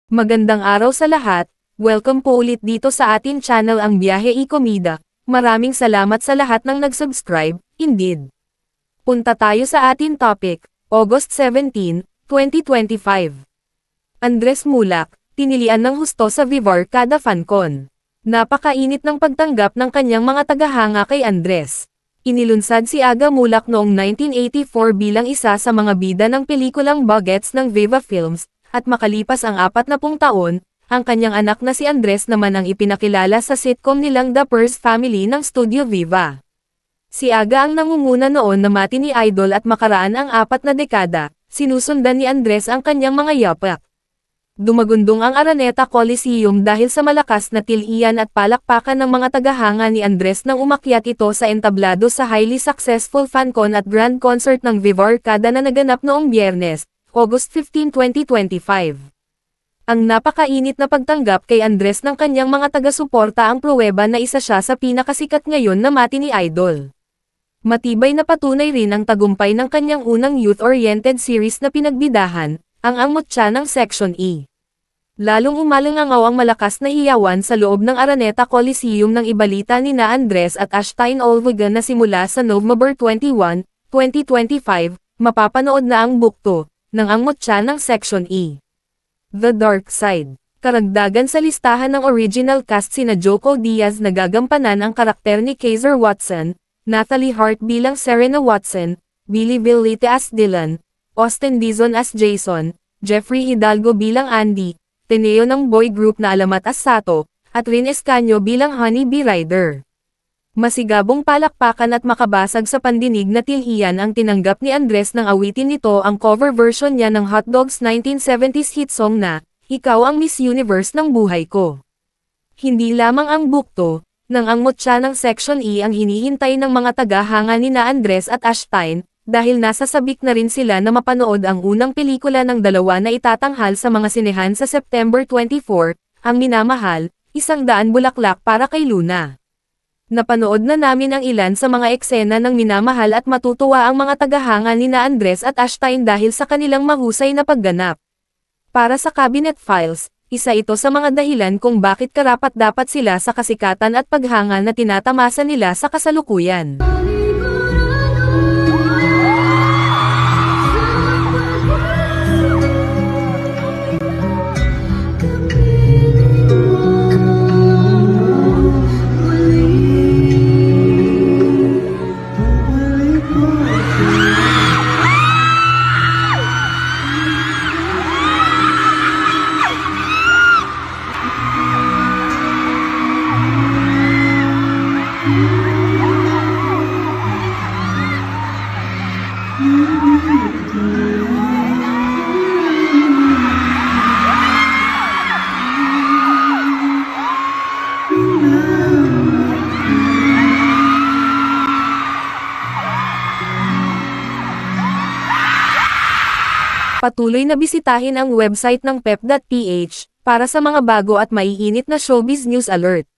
Magandang araw sa lahat, welcome po ulit dito sa atin channel ang Biyahe y Komida. Maraming salamat sa lahat ng nag-subscribe, indeed. Punta tayo sa atin topic, August 17, 2025. Andres Mulak, tinilian ng husto sa Vivar Kada FanCon. Napakainit ng pagtanggap ng kanyang mga tagahanga kay Andres. Inilunsad si Aga Mulak noong 1984 bilang isa sa mga bida ng pelikulang Bagets ng Viva Films, at makalipas ang 40 taon, ang kanyang anak na si Andres naman ang ipinakilala sa sitcom nilang The Purse Family ng Studio Viva. Si Aga ang nangunguna noon na mati ni Idol at makaraan ang 4 na dekada, sinusundan ni Andres ang kanyang mga yapak. Dumagundong ang Araneta Coliseum dahil sa malakas na tilian at palakpakan ng mga tagahanga ni Andres nang umakyat ito sa entablado sa highly successful FanCon at Grand Concert ng Vivar Kada na naganap noong Biyernes, August 15, 2025. Ang napakainit na pagtanggap kay Andres ng kanyang mga taga-suporta ang pruweba na isa siya sa pinakasikat ngayon na mati ni Idol. Matibay na patunay rin ang tagumpay ng kanyang unang youth-oriented series na pinagbidahan, ang Mutya ng Section E. Lalong umalangangaw ang malakas na hiyawan sa loob ng Araneta Coliseum ng ibalita ni na Andres at Ashtain Olvega na simula sa November 21, 2025, mapapanood na ang bukto ng Mutya ng Section E. The Dark Side. Karagdagan sa listahan ng original cast sina Joko Diaz na gagampanan ang karakter ni Kaiser Watson, Natalie Hart bilang Serena Watson, Billy Villete as Dylan, Austin Dizon as Jason, Jeffrey Hidalgo bilang Andy, Teneo ng boy group na Alamat as Sato, at Rin Escanio bilang Honey Bee Rider. Masigabong palakpakan at makabasag sa pandinig na tilian ang tinanggap ni Andres nang awitin nito ang cover version niya ng Hot Dogs 1970s hit song na, Ikaw ang Miss Universe ng buhay ko. Hindi lamang ang bukto, ng Mutya ng Section E ang hinihintay ng mga tagahanga ni na Andres at Ashtain, dahil nasa sabik na rin sila na mapanood ang unang pelikula ng dalawa na itatanghal sa mga sinehan sa September 24, ang Minamahal, 100 Bulaklak para kay Luna. Napanood na namin ang ilan sa mga eksena ng Minamahal at matutuwa ang mga tagahanga ni na Andres at Ashtain dahil sa kanilang mahusay na pagganap. Para sa Cabinet Files, isa ito sa mga dahilan kung bakit karapat-dapat sila sa kasikatan at paghanga na tinatamasa nila sa kasalukuyan. Patuloy na bisitahin ang website ng pep.ph, para sa mga bago at maiinit na showbiz news alert.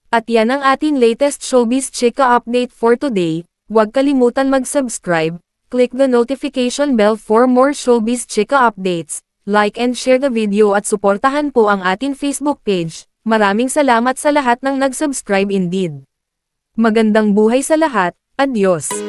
At yan ang ating latest showbiz chika update for today. Huwag kalimutan mag-subscribe, click the notification bell for more showbiz chika updates, like and share the video at suportahan po ang ating Facebook page. Maraming salamat sa lahat ng nag-subscribe indeed. Magandang buhay sa lahat, adios!